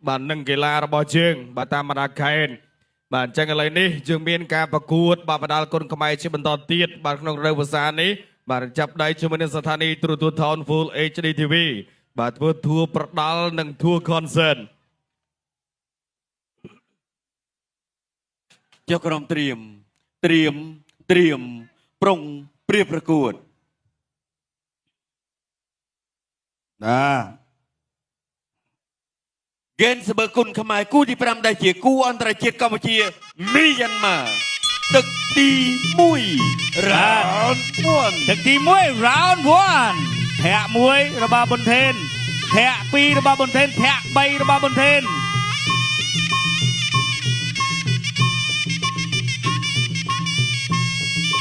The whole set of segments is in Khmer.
បាទនឹងកីឡារបស់យើងបាទតាមបណ្ដាខេត្តបាទអញ្ចឹងឥឡូវនេះយើងមានការប្រកួតបាទបណ្ដាលគុណខ្មែរជាបន្តទៀតបាទក្នុងរដូវវស្សានេះបាទចាប់ដៃជាមួយនឹងស្ថានីយ៍ទូរទស្សន៍ Town Full HD TV បាទធ្វើធួប្រដាល់និងធួ concert ចុះក្រុមត្រៀមប្រុងព្រៀបប្រកួតណាហ្គេនសបគុណខ្មែរគូទី5ដែលជាគូអន្តរជាតិកម្ពុជាមីយ៉ាន់ម៉ាទឹកទី1 round 1ទឹកទី1 round 1ធាក់1របស់ប៊ុនថេនធាក់2របស់ប៊ុនថេនធាក់3របស់ប៊ុនថេន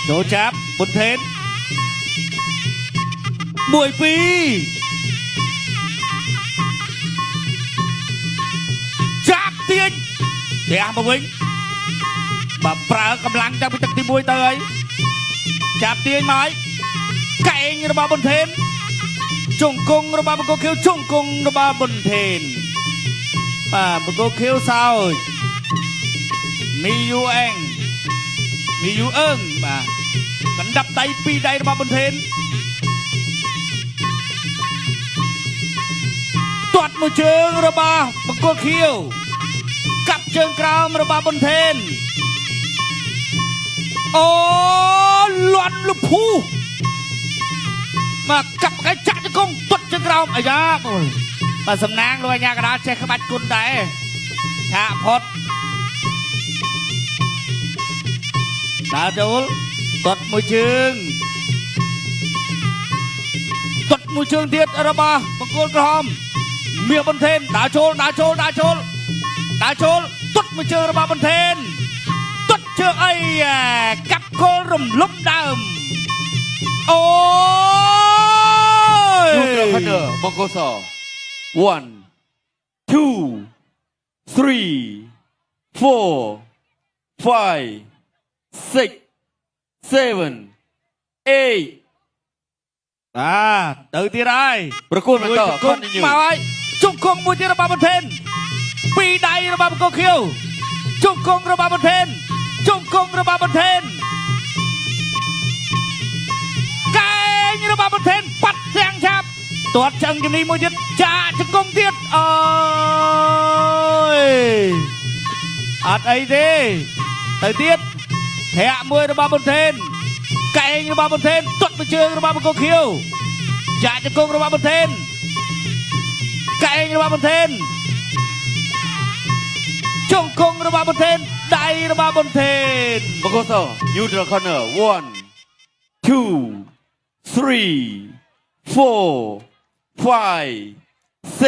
ចូលចាប់ប៊ុនថេន1 2ចាប់ទាញធាក់មកវិញបើប្រើកម្លាំងតាំងពីទឹកទី1ទៅហើយចាប់ទាញមកកែងរបស់ប៊ុនថេនជង្គង់របស់បង្គោលខៀវជង្គង់របស់ប៊ុនថេនបាទបង្គោលខៀវសោចមីយូអេងមីយូអឹងបាទកណ្ដាប់ដៃពីរដៃរបស់ប៊ុនថេនទាត់មួយជើងរបស់បង្គោលខៀវកាប់ជើងក្រោមរបស់ប៊ុនថេនអូលន់លភូមកកាប់កែចាក់ជង្គង់ទាត់ជើងក្រោមអាយ៉ាបងបាទសំណាងលោកអាញាកដាលចេះក្បាច់គុណដែរថាផុតដើរចូលទាត់មួយជើងទាត់មួយជើងទៀតរបស់បង្គោលក្រហមមាសប៊ុនថេនដើរចូលទាត់មួយជើងរបស់ប៊ុនថេនទាត់ជើងអីកាប់គល់រំលំដើមអូយ ជួបត្រខនបង្គោលស1 2 3 4 5 6 7 8ទៅទៀតហើយ ប្រកួតបន្ត គុំមកហើយជង្គង់មួយទៀតរបស់ប៊ុនថេនពីរដៃរបស់បង្គោលខៀវជង្គង់របស់ប៊ុនថេន កែងរបស់ប៊ុនថេនបាត់ទាំងឆាប់ទាត់ចឹងជំនីមួយទៀតចាជង្គង់ទៀតអូយអត់អីទេទៅទៀតធាក់មួយរបស់ប៊ុនថេនកែងរបស់ប៊ុនថេនទាត់មួយជើងរបស់បង្គោលខៀវចាជង្គង់របស់ប៊ុនថេនកែងរបស់ប៊ុនថេនជង្គង់របស់ប៊ុនថេនដៃរបស់ប៊ុនថេន បង្គោលស neutral corner 1 2 3 4 5 6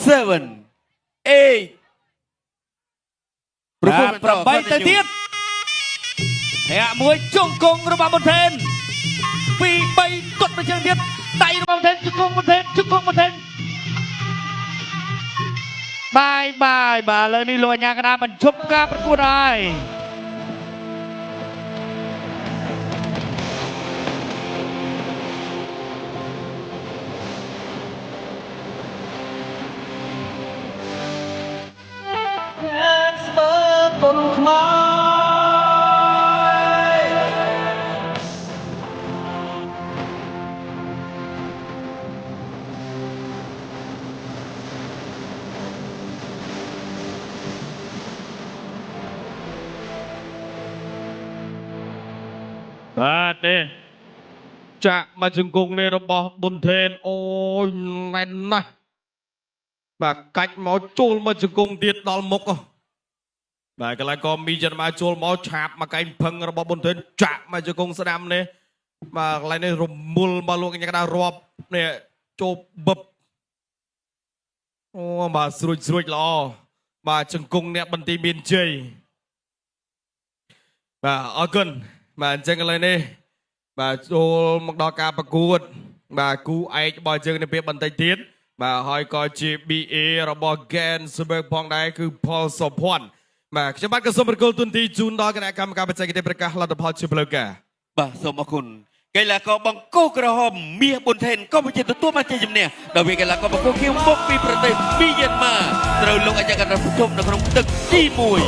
7 8ប្រកួតបន្ត 8ទៅទៀតធាក់មួយជង្គង់របស់ប៊ុនថេន2 3ទាត់មួយជើងទៀតដៃរបស់ប៊ុនថេនជង្គង់ប៊ុនថេនបាយបាទលើនេះលោកអាញាកណ្ដាលបញ្ឈប់ការប្រកួតហើយបាទទេចាក់មកជង្គង់នេះរបស់ប៊ុនថេនអូយណែនណាស់បាទកាច់មកចូលមកជង្គង់ទៀតដល់មុខបាទកន្លែងក៏មីចិនមកចូលមកឆាបមកកែងផឹងរបស់ប៊ុនថេនចាក់មកជង្គង់ស្ដាំនេះបាទកន្លែងនេះរមុលមកលោកកណ្ដាលរាប់នេះចូលបឹបអូបាទស្រួចល្អបាទជង្គង់អ្នកបន្ទីមានជ័យបាទអរគុណបាទអញ្ចឹងឥឡូវនេះបាទចូលមកដល់ការប្រកួតបាទគូឯករបស់យើងនៅពេលបន្តិចទៀតបាទហើយក៏ជា BA របស់ Gensberg ផងដែរគឺ Paul Sophon បាទខ្ញុំបាទក៏សូមប្រកល់ទុនទីជូនដល់គណៈកម្មការបច្ចេកទេសប្រកាសលទ្ធផលជាផ្លូវការបាទសូមអរគុណ កីឡាករបង្គោលក្រហមមាសប៊ុនថេនក៏ជាទទួលបានជ័យជំនះដោយវាកីឡាករបង្គោលខៀវមកពីប្រទេសមីយ៉ាន់ម៉ាត្រូវ អ្នកកណ្ដាលប្រជុំនៅក្នុងទឹកទី1